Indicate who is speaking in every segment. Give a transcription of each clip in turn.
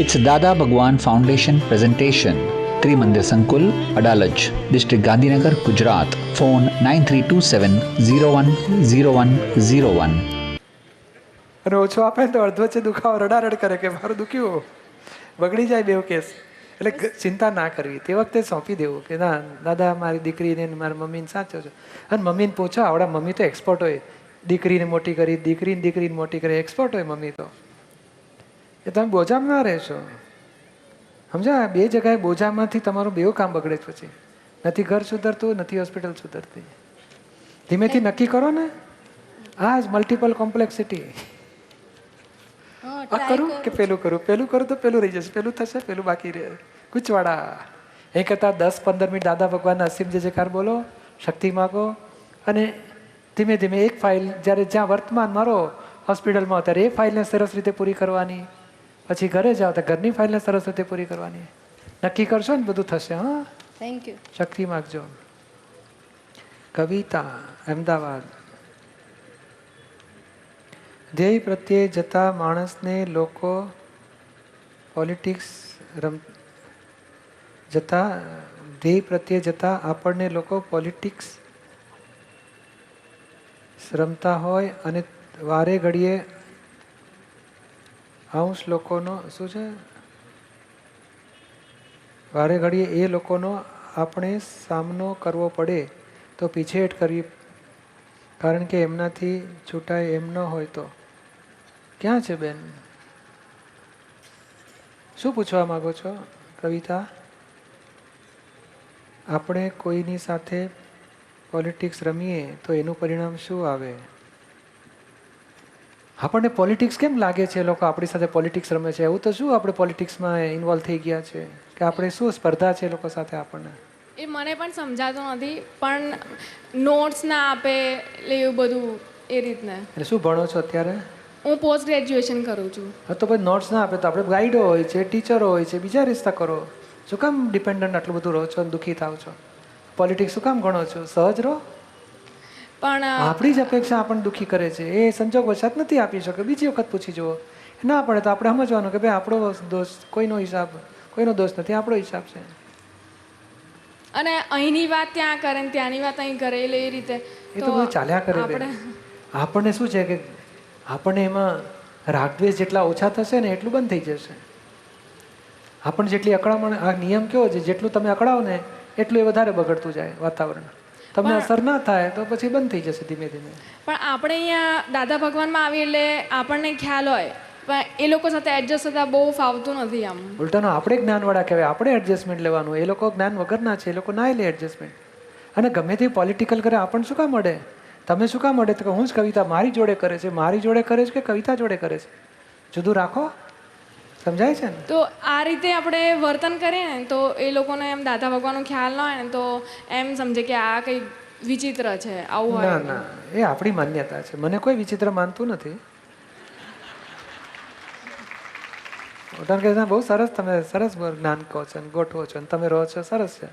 Speaker 1: It's Dada Bhagwan Foundation presentation. Trimandir Sankul, Adalaj, District Gandhinagar, Gujarat. Phone 9327010101.
Speaker 2: અને ઓછો આપે તો અડધો વચ્ચે દુખાવો રડારડ કરે કે મારું દુખ્યું બગડી જાય બેવ કેસ. એટલે ચિંતા ના કરવી, તે વખતે સોંપી દેવું કે ના દાદા મારી દીકરીને મારી મમ્મીને સાચો છો. અને મમ્મીને પૂછો, આવડા મમ્મી તો એક્સપર્ટ હોય, દીકરીને મોટી કરી, દીકરીને મોટી કરી, એક્સપર્ટ હોય મમ્મી તો. એ તમે બોજામાં ના રહેશો, સમજા. બે જગ્યાએ બોજામાંથી તમારું બેવ કામ બગડે જ પછી. નથી ઘર સુધરતું, નથી હોસ્પિટલ સુધરતી. ધીમેથી નક્કી કરો ને. આ જ મલ્ટિપલ કોમ્પ્લેક્સિટી. આ કરું કે પેલું કરું, પેલું કરું તો પેલું રહી જશે, પેલું થશે, પેલું બાકી રહે. કૂચવાડા. એ કરતાં 10-15 મિનિટ દાદા ભગવાનના અસીમ જય જયકાર બોલો, શક્તિ માગો, અને ધીમે ધીમે એક ફાઇલ જ્યારે જ્યાં વર્તમાન મારો હોસ્પિટલમાં ત્યારે એ ફાઇલને સરસ રીતે પૂરી કરવાની, પછી ઘરે જાઓ તો ઘરની ફાઇલને સરસ રીતે પૂરી કરવાની. નક્કી કરશો ને બધું થશે. હા,
Speaker 3: થેન્ક યુ.
Speaker 2: શક્તિ માગજો. કવિતા, અમદાવાદ. ધ્યેય પ્રત્યે જતા માણસને લોકો ધ્યેય પ્રત્યે જતા આપણને લોકો પોલિટિક્સ રમતા હોય અને વારે ઘડીએ અંશ લોકોનો શું છે, વારે ઘડીએ એ લોકોનો આપણે સામનો કરવો પડે તો પીછેહટ કરવી, કારણ કે એમનાથી છૂટાય એમ ન હોય તો. ક્યાં છે બેન? શું પૂછવા માંગો છો કવિતા? આપણે કોઈની સાથે પોલિટિક્સ રમીએ તો એનું પરિણામ શું આવે? આપણને પોલિટિક્સ કેમ લાગે છે લોકો આપણી સાથે પોલિટિક્સ રમે છે? એવું તો શું આપણે પોલિટિક્સમાં ઇન્વોલ્વ થઈ ગયા છે કે આપણે શું સ્પર્ધા છે લોકો સાથે આપણને?
Speaker 3: એ મને પણ સમજાતું નથી, પણ નોટ્સ ના આપે એટલે એવું બધું એ રીતને.
Speaker 2: એટલે શું ભણો છો અત્યારે?
Speaker 3: હું પોસ્ટ ગ્રેજ્યુએશન કરું છું.
Speaker 2: હા, તો પછી નોટ્સ ના આપે તો આપણે ગાઈડો હોય છે, ટીચરો હોય છે, બીજા રિશ્તા કરો. શું કામ ડિપેન્ડન્ટ આટલું બધું રહો છો અને દુઃખી થાવ છો? પોલિટિક્સ શું કામ ગણો છો? સહજ રહો.
Speaker 3: પણ
Speaker 2: આપણી જ અપેક્ષા આપણને દુઃખી કરે છે, એ સંજોગ વસાત નથી આપી શકે. બીજી વખત પૂછી જુઓ. ના પડે તો આપણે સમજવાનું કે ભાઈ આપણો દોષ, કોઈનો હિસાબ, કોઈનો દોષ નથી, આપણો હિસાબ છે.
Speaker 3: અને અહીંની વાત ત્યાં કરે ને ત્યાંની વાત અહીં કરે, એટલે એ રીતે
Speaker 2: એ તો બધું ચાલ્યા કરે બેન. આપણને શું છે કે આપણને એમાં રાગદ્વેષ જેટલા ઓછા થશે ને એટલું બંધ થઈ જશે. આપણને જેટલી અકળામણ, આ નિયમ કેવો છે, જેટલું તમે અકળાવો ને એટલું એ વધારે બગડતું જાય વાતાવરણ. તમને અસર ના થાય તો પછી બંધ થઈ જશે ધીમે ધીમે.
Speaker 3: પણ આપણે અહીંયા દાદા ભગવાનમાં આવીએ એટલે આપણને ખ્યાલ હોય, પણ એ લોકો સાથે એડજસ્ટ થતા બહુ ફાવતું નથી. આમ
Speaker 2: ઉલટાનો આપણે જ્ઞાનવાળા કહેવાય, આપણે એડજસ્ટમેન્ટ લેવાનું. એ લોકો જ્ઞાન વગરના છે, એ લોકો ના લે એડજસ્ટમેન્ટ. અને ગમે તે પોલિટિકલ કરે આપણને શું કામ મળે? તમે શું કામ મળે? તો હું જ કવિતા મારી જોડે કરે છે, મારી જોડે કરે છે કે કવિતા જોડે કરે છે? જુદું રાખો. સમજાય છે ને?
Speaker 3: તો આ રીતે આપણે વર્તન કરીએ ને તો એ લોકોને એમ દાદા ભગવાનનો ખ્યાલ ન હોય ને તો એમ સમજે કે આ કંઈ વિચિત્ર છે, આવું હોય.
Speaker 2: ના ના, એ આપણી માન્યતા છે. મને કોઈ વિચિત્ર માનતું નથી. કારણ કે બહુ સરસ, તમે સરસ જ્ઞાન કહો છો, ગોઠવો છો, તમે રહો છો, સરસ છે.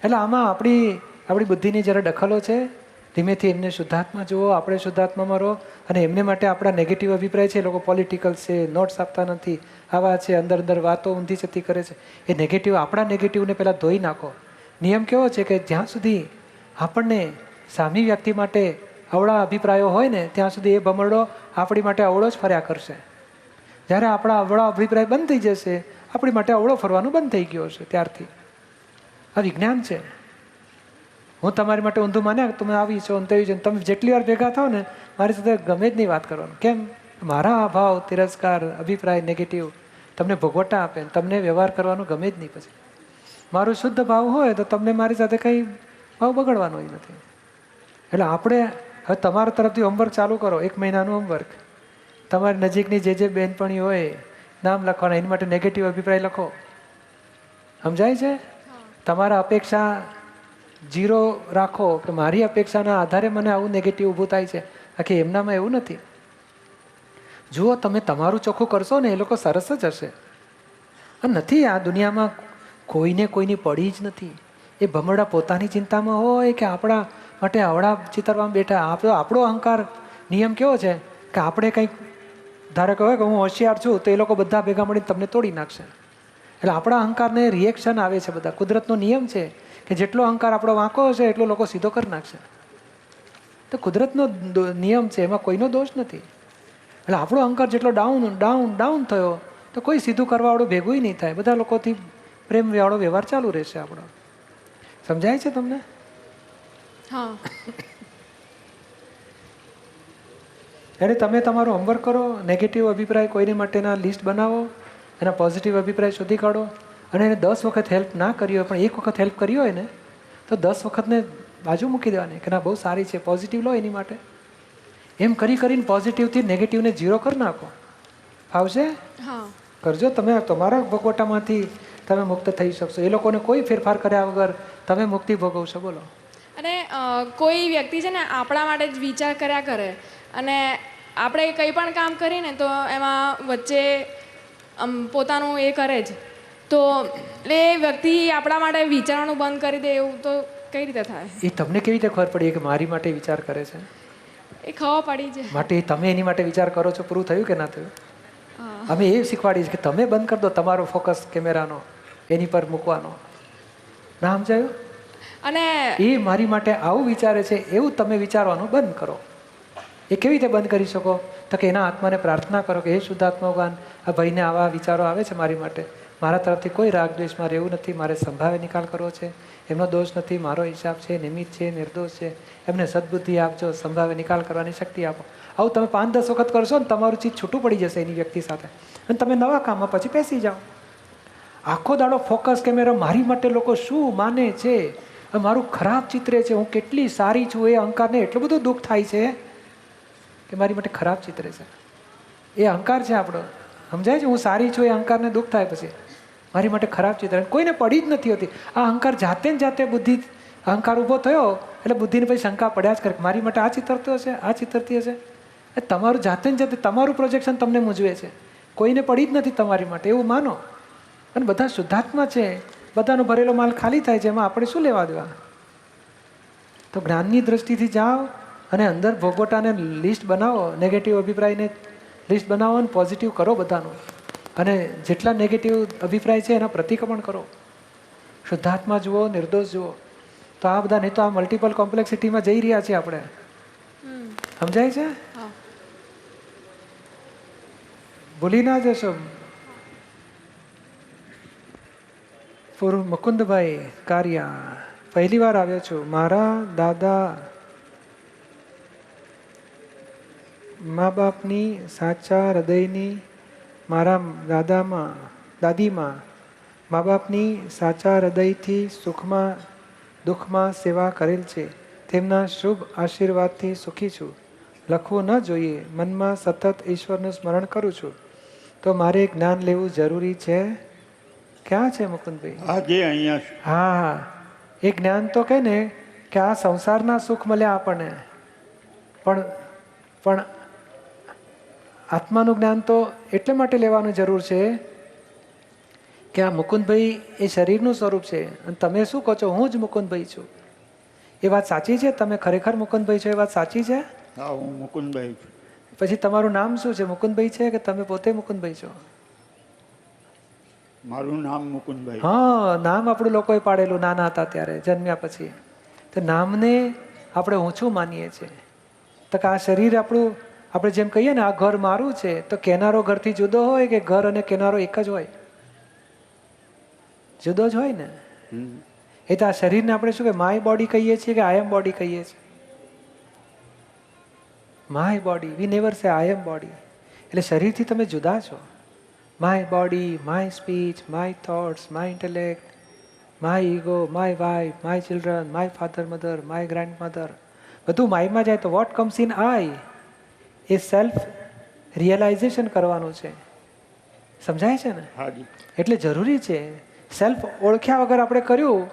Speaker 2: એટલે આમાં આપણી બુદ્ધિની જરા દખલો છે. ધીમેથી એમને શુદ્ધાત્મા જુઓ, આપણે શુદ્ધાત્મામાં રહો. અને એમને માટે આપણા નેગેટિવ અભિપ્રાય છે, લોકો પોલિટિકલ છે, નોટ્સ આપતા નથી, આવા છે, અંદર અંદર વાતો ઊંધી જતી કરે છે, એ નેગેટિવ, આપણા નેગેટિવને પહેલાં ધોઈ નાખો. નિયમ કેવો છે કે જ્યાં સુધી આપણને સામી વ્યક્તિ માટે અવળા અભિપ્રાયો હોય ને ત્યાં સુધી એ ભમરડો આપણી માટે અવળો જ ફર્યા કરશે. જ્યારે આપણા અવળા અભિપ્રાય બંધ થઈ જશે, આપણી માટે અવળો ફરવાનું બંધ થઈ ગયો છે. ત્યારથી આ વિજ્ઞાન છે. હું તમારી માટે ઊંધું માન્યા તમે આવી છો તેવી છે, તમે જેટલી વાર ભેગા થાવ ને મારી સાથે ગમે જ નહીં વાત કરવાનું. કેમ? મારા અભાવ, તિરસ્કાર, અભિપ્રાય નેગેટિવ તમને ભોગવટા આપે, તમને વ્યવહાર કરવાનું ગમે જ નહીં. પછી મારું શુદ્ધ ભાવ હોય તો તમને મારી સાથે કંઈ ભાવ બગડવાનો નથી. એટલે આપણે હવે તમારા તરફથી હોમવર્ક ચાલુ કરો, 1 મહિનાનું હોમવર્ક. તમારી નજીકની જે બહેનપણી હોય નામ લખવાના, એની માટે નેગેટિવ અભિપ્રાય લખો. સમજાય છે? તમારા અપેક્ષા 0 રાખો કે મારી અપેક્ષાના આધારે મને આવું નેગેટિવ ઊભું થાય છે. બાકી એમનામાં એવું નથી. જુઓ, તમે તમારું ચોખ્ખું કરશો ને એ લોકો સરસ જ હશે. નથી, આ દુનિયામાં કોઈને કોઈની પડી જ નથી. એ ભમરડા પોતાની ચિંતામાં હોય કે આપણા માટે આવડા ચિતરવામાં બેઠા. આપણો અહંકાર નિયમ કેવો છે કે આપણે કંઈક ધારો કે હોય કે હું હોશિયાર છું તો એ લોકો બધા ભેગા મળીને તમને તોડી નાખશે. એટલે આપણા અહંકારને રિએક્શન આવે છે બધા. કુદરતનો નિયમ છે કે જેટલો અહંકાર આપણો વાંકો હશે એટલો લોકો સીધો કરી નાખશે. તો કુદરતનો નિયમ છે, એમાં કોઈનો દોષ નથી. એટલે આપણો અહંકાર જેટલો ડાઉન ડાઉન ડાઉન થયો તો કોઈ સીધું કરવાવાળું ભેગું નહીં થાય. બધા લોકોથી પ્રેમવાળો વ્યવહાર ચાલુ રહેશે આપણો. સમજાય છે તમને?
Speaker 3: હા.
Speaker 2: એટલે તમે તમારું હોમવર્ક કરો, નેગેટિવ અભિપ્રાય કોઈને માટેના લિસ્ટ બનાવો, એના પોઝિટિવ અભિપ્રાય શોધી કાઢો, અને એને 10 વખત હેલ્પ ના કરી હોય પણ એક વખત હેલ્પ કરી હોય ને તો 10 વખતને બાજુ મૂકી દેવાની કે ના બહુ સારી છે, પોઝિટિવ લો એની માટે. એમ કરી કરીને પોઝિટિવથી નેગેટિવને 0 કરી નાખો. આવશે?
Speaker 3: હા.
Speaker 2: કરજો. તમે તમારા ભોગવટામાંથી તમે મુક્ત થઈ શકશો. એ લોકોને કોઈ ફેરફાર કર્યા વગર તમે મુક્તિ ભોગવશો. બોલો.
Speaker 3: અને કોઈ વ્યક્તિ છે ને આપણા માટે જ વિચાર કર્યા કરે અને આપણે કંઈ પણ કામ કરીને તો એમાં વચ્ચે પોતાનું એ કરે જ, તો એ વ્યક્તિ આપણા માટે વિચારવાનું બંધ કરી દે એવું તો કઈ રીતે થાય?
Speaker 2: એ તમને કેવી રીતે ખબર પડી કે મારી માટે વિચાર કરે છે?
Speaker 3: એ ખબર પડી છે
Speaker 2: માટે તમે એની માટે વિચાર કરો છો, પૂરું થયું કે ના થયું? અમે એ શીખવાડીએ કે તમે બંધ કરી દો તમારો ફોકસ કેમેરાનો એની પર મૂકવાનો. ના સમજાયું?
Speaker 3: અને
Speaker 2: એ મારી માટે આવું વિચારે છે એવું તમે વિચારવાનું બંધ કરો. એ કેવી રીતે બંધ કરી શકો? તો કે એના આત્માને પ્રાર્થના કરો કે હે શુદ્ધાત્મા ભગવાન, આ ભાઈને આવા વિચારો આવે છે મારી માટે, મારા તરફથી કોઈ રાગ દ્વેષમાં રહેવું નથી, મારે સંભાવે નિકાલ કરવો છે, એમનો દોષ નથી, મારો હિસાબ છે, નિમિત્ત છે, નિર્દોષ છે, એમને સદબુદ્ધિ આપજો, સંભાવે નિકાલ કરવાની શક્તિ આપો. આવું તમે 5-10 વખત કરશો ને તમારું ચીજ છૂટું પડી જશે એની વ્યક્તિ સાથે, અને તમે નવા કામમાં પછી બેસી જાઓ. આખો દાડો ફોકસ કેમેરા મારી માટે લોકો શું માને છે, મારું ખરાબ ચિત્ર છે, હું કેટલી સારી છું, એ અહંકારને એટલું બધું દુઃખ થાય છે કે મારી માટે ખરાબ ચિત્ર છે. એ અહંકાર છે આપણો. સમજાય છે? હું સારી છું એ અહંકારને દુઃખ થાય પછી મારી માટે ખરાબ ચિત્ર. કોઈને પડી જ નથી હોતી. આ અહંકાર જાતે ને જાતે બુદ્ધિ અહંકાર ઊભો થયો એટલે બુદ્ધિને પછી શંકા પડ્યા જ કરે મારી માટે આ ચિત્રતો હશે, આ ચિત્રતી હશે. એ તમારું જાતે ને જાતે તમારું પ્રોજેક્શન તમને મૂંઝવે છે. કોઈને પડી જ નથી તમારી માટે એવું માનો. અને બધા શુદ્ધાત્મા છે, બધાનો ભરેલો માલ ખાલી થાય છે, એમાં આપણે શું લેવા દેવા? તો જ્ઞાનની દ્રષ્ટિથી જાઓ અને અંદર ભોગવટાને લિસ્ટ બનાવો, નેગેટિવ અભિપ્રાયને લિસ્ટ બનાવો અને પોઝિટિવ કરો બધાનું. અને જેટલા નેગેટિવ અભિપ્રાય છે એના પ્રતિક્રમણ કરો. શુદ્ધાત્મા જુઓ, નિર્દોષ જુઓ. તો આ બધા નહીં તો આ મલ્ટિપલ કોમ્પ્લેક્સિટીમાં જઈ રહ્યા છીએ આપણે. સમજાય છે? ભૂલી ના જશો. પૂર્વ મુકુંદભાઈ કારિયા, પહેલી વાર આવ્યો છું. મારા દાદા મા બાપની સાચા હૃદયની, મારા દાદીમાં મા બાપની સાચા હૃદયથી સુખમાં દુઃખમાં સેવા કરેલ છે. તેમના શુભ આશીર્વાદથી સુખી છું. લખવું ન જોઈએ. મનમાં સતત ઈશ્વરનું સ્મરણ કરું છું. તો મારે જ્ઞાન લેવું જરૂરી છે? ક્યાં છે મુકુંદભાઈ? હા, એ જ્ઞાન તો કહે ને કે આ સંસારના સુખ મળ્યા આપણને, પણ આત્માનું જ્ઞાન તો એટલે માટે લેવાની જરૂર છે કે આ મુકુંદભાઈ એ શરીરનું સ્વરૂપ છે અને તમે શું કહો છો? હું જ મુકુંદભાઈ છું. એ વાત સાચી છે? તમે ખરેખર મુકુંદભાઈ છો એ વાત સાચી છે?
Speaker 4: હા, હું મુકુંદભાઈ છું.
Speaker 2: પછી તમારું નામ શું છે? મુકુંદભાઈ છે કે તમે પોતે મુકુંદભાઈ છો?
Speaker 4: મારું નામ મુકુંદભાઈ.
Speaker 2: હા, નામ આપણું લોકોએ પાડેલું નાના હતા ત્યારે, જન્મ્યા પછી. તો નામને આપણે ઊંચું માનીએ છીએ. તો કે આ શરીર આપણું, આપણે જેમ કહીએ ને આ ઘર મારું છે, તો કેનારો ઘરથી જુદો હોય કે ઘર અને કેનારો એક જ હોય? જુદો જ હોય ને. એ તો આ શરીરને આપણે શું કે માય બોડી કહીએ છીએ કે આઈ એમ બોડી કહીએ છીએ? My body. વી નેવર સે આઈ એમ બોડી. એટલે શરીરથી તમે જુદા છો. My body, my speech, my thoughts, my intellect, my ego, my wife, my children, my father mother, my grandmother, બધું માયમાં જાય. તો વોટ કમ્સ ઇન આઈ એ સેલ્ફ રિયલાઇઝેશન કરવાનું છે. સમજાય છે ને? એટલે જરૂરી છે. સેલ્ફ ઓળખ્યા વગર આપણે કર્યું,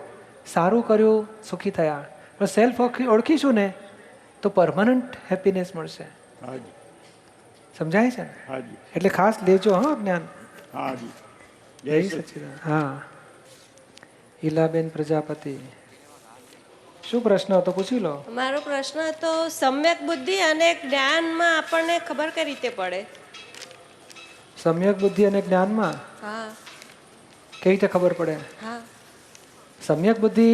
Speaker 2: સારું કર્યું, સુખી થયા. પણ સેલ્ફ ઓળખીશું ને તો પરમનન્ટ હેપીનેસ મળશે. સમજાય છે ને? એટલે ખાસ લેજો હા જ્ઞાન. જય સચ્ચિદાનંદ. હા, ઈલાબેન પ્રજાપતિ, શું પ્રશ્ન હતો પૂછી લો.
Speaker 5: મારો પ્રશ્ન હતો સમ્યક બુદ્ધિ અને જ્ઞાનમાં આપણને ખબર કઈ રીતે પડે?
Speaker 2: સમ્યક બુદ્ધિ અને જ્ઞાનમાં
Speaker 5: હા
Speaker 2: કેવી રીતે ખબર પડે?
Speaker 5: હા
Speaker 2: સમ્યક બુદ્ધિ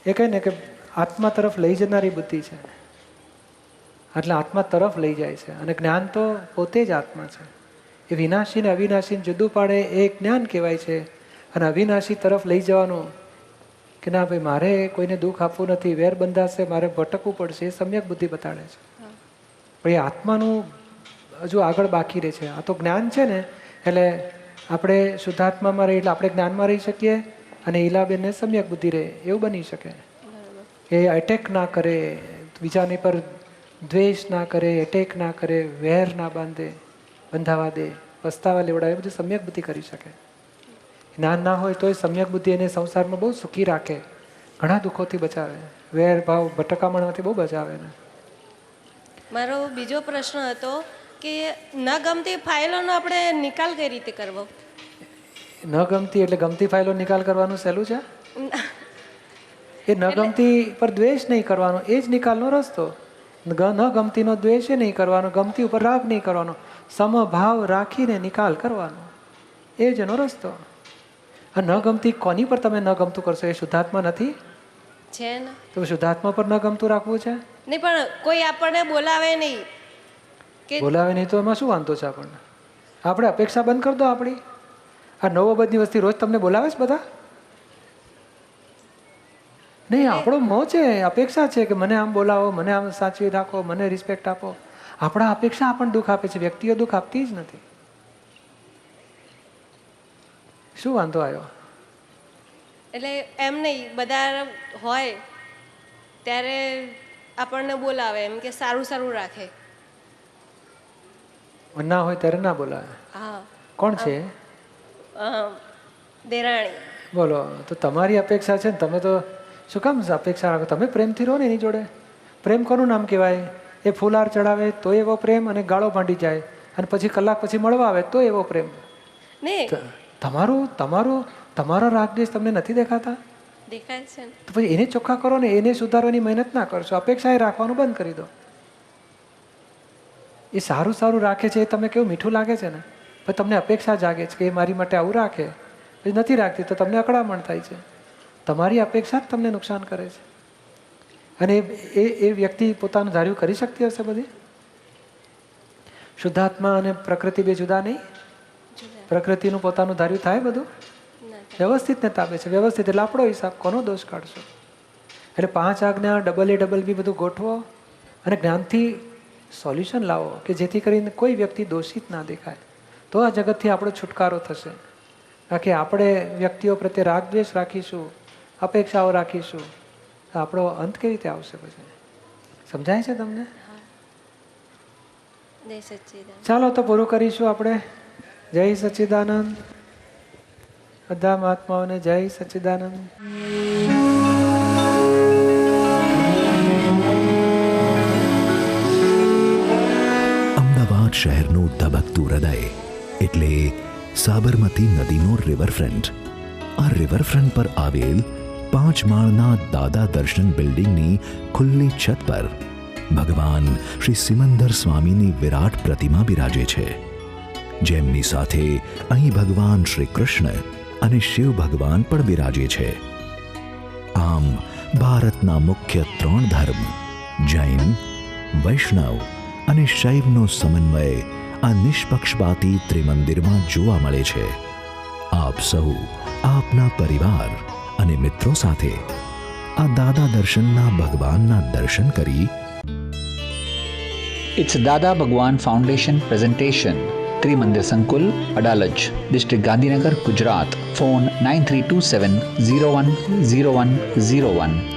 Speaker 2: એ કહે ને કે આત્મા તરફ લઈ જનારી બુદ્ધિ છે, એટલે આત્મા તરફ લઈ જાય છે. અને જ્ઞાન તો પોતે જ આત્મા છે. એ વિનાશી ને અવિનાશીને જુદું પાડે એ જ્ઞાન કહેવાય છે. અને અવિનાશી તરફ લઈ જવાનું કે ના ભાઈ મારે કોઈને દુઃખ આપવું નથી, વેર બંધાશે, મારે ભટકવું પડશે, એ સમ્યક બુદ્ધિ બતાડે છે. પણ એ આત્માનું હજુ આગળ બાકી રહે છે. આ તો જ્ઞાન છે ને, એટલે આપણે શુદ્ધાત્મામાં રહીએ એટલે આપણે જ્ઞાનમાં રહી શકીએ અને ઈલાબેનને સમ્યક બુદ્ધિ રહે એવું બની શકે. એ એટેક ના કરે, બીજાની પર દ્વેષ ના કરે, એટેક ના કરે, વેર ના બાંધે, બંધાવા દે, પસ્તાવા લેવડાવે, એ બધું સમ્યક બુદ્ધિ કરી શકે. જ્ઞાન ના હોય તોય સમ્યક બુદ્ધિ એને સંસારમાં બહુ સુખી રાખે, ઘણા દુઃખોથી બચાવે, વેર ભાવ ભટકામણમાંથી બહુ બચાવે ને.
Speaker 5: મારો બીજો પ્રશ્ન હતો કે ન ગમતી ફાઇલોનો આપણે નિકાલ કઈ રીતે કરવો?
Speaker 2: ન ગમતી એટલે ગમતી ફાઇલો નિકાલ કરવાનું સહેલું છે. એ ન ગમતી પર દ્વેષ નહીં કરવાનો, એ જ નિકાલનો રસ્તો. ન ગમતીનો દ્વેષ નહીં કરવાનો, ગમતી ઉપર રાગ નહીં કરવાનો, સમભાવ રાખીને નિકાલ કરવાનો, એ જ એનો રસ્તો. આ ન ગમતી કોની પર તમે ન ગમતું કરશો? એ શુદ્ધાત્મા નથી
Speaker 5: છે ને?
Speaker 2: તો શુદ્ધાત્મા પર ન ગમતું રાખવું છે?
Speaker 5: નહીં, પણ કોઈ આપણને બોલાવે નહીં કે
Speaker 2: બોલાવે નહીં તો એમાં શું વાંધો છે આપણને? આપણે અપેક્ષા બંધ કરી દો આપણી. આ નવો બધી વસ્તી રોજ તમને બોલાવે છે બધા? નહીં, આપણો મોહ છે, અપેક્ષા છે કે મને આમ બોલાવો, મને આમ સાચવી રાખો, મને રિસ્પેક્ટ આપો. આપણા અપેક્ષા આપણને દુઃખ આપે છે, વ્યક્તિઓ દુઃખ આપતી જ નથી. શું વાંધો આવ્યો?
Speaker 5: એટલે એમ નહીં, બધા હોય ત્યારે આપણને બોલાવે એમ કે સારું સારું રાખે.
Speaker 2: ના હોય ત્યારે ના બોલાવે.
Speaker 5: હા.
Speaker 2: કોણ છે?
Speaker 5: દેરાણી.
Speaker 2: બોલો. તો તમારી અપેક્ષા છે ને, તમે તો શું કામ અપેક્ષા રાખો? તમે પ્રેમથી રહો ને એની જોડે. પ્રેમ કોનું નામ કહેવાય? એ ફૂલહાર ચડાવે તો એવો પ્રેમ, અને ગાળો ભાંડી જાય અને પછી કલાક પછી મળવા આવે તો એવો પ્રેમ.
Speaker 5: નહીં,
Speaker 2: તમારો રાગદ્વેષ તમને નથી દેખાતા?
Speaker 5: દેખાય છે ને.
Speaker 2: તો પછી એને ચોખ્ખા કરો ને, એને સુધારવાની મહેનત ના કરશો, અપેક્ષા એ રાખવાનું બંધ કરી દો. એ સારું સારું રાખે છે, એ તમે કેવું મીઠું લાગે છે ને, પછી તમને અપેક્ષા જાગે છે કે એ મારી માટે આવું રાખે, પછી નથી રાખતી તો તમને અકળામણ થાય છે. તમારી અપેક્ષા જ તમને નુકસાન કરે છે. અને એ વ્યક્તિ પોતાનું ધાર્યું કરી શકતી હશે બધી? શુદ્ધાત્મા અને પ્રકૃતિ બે જુદા નહીં? પ્રકૃતિનું પોતાનું ધાર્યું થાય બધું? વ્યવસ્થિત ને તાબે છે. વ્યવસ્થિત એટલે આપણો હિસાબ, કોનો દોષ કાઢશો? એટલે 5 આજ્ઞા ડબલ બી બધું ગોઠવો અને જ્ઞાનથી સોલ્યુશન લાવો કે જેથી કરીને કોઈ વ્યક્તિ દોષિત ના દેખાય. તો આ જગતથી આપણો છુટકારો થશે. બાકી આપણે વ્યક્તિઓ પ્રત્યે રાગ દ્વેષ રાખીશું, અપેક્ષાઓ રાખીશું, તો આપણો અંત કેવી રીતે આવશે પછી? સમજાય છે તમને?
Speaker 5: જય સચ્ચિદાનંદ.
Speaker 2: ચાલો તો પૂરું કરીશું આપણે. જય સચ્ચિદાનંદ. બધા મહાત્માઓને જય સચ્ચિદાનંદ.
Speaker 6: અમદાવાદ શહેરનું ધબકતું હૃદય એટલે સાબરમતી નદીનો રિવરફ્રન્ટ. આ રિવરફ્રન્ટ પર આવેલ 5 માળના દાદા દર્શન બિલ્ડિંગની ખુલ્લી છત પર ભગવાન શ્રી સિમંદર સ્વામીની વિરાટ પ્રતિમા બિરાજે છે, જેમની સાથે અહીં ભગવાન શ્રી કૃષ્ણ અને શિવ ભગવાન પણ બિરાજે છે. આમ ભારતના મુખ્ય 3 ધર્મ જૈન, વૈષ્ણવ અને શૈવનો સમન્વય આ નિષ્પક્ષપાતી ત્રિમંદિરમાં જોવા મળે છે. આપ સૌ આપના પરિવાર અને મિત્રો સાથે આ દાદા દર્શનના ભગવાનના દર્શન કરી.
Speaker 1: It's Dada Bhagwan Foundation presentation. Trimandir Sankul, Adalaj, District Gandhinagar, Gujarat. Phone 9327 010101.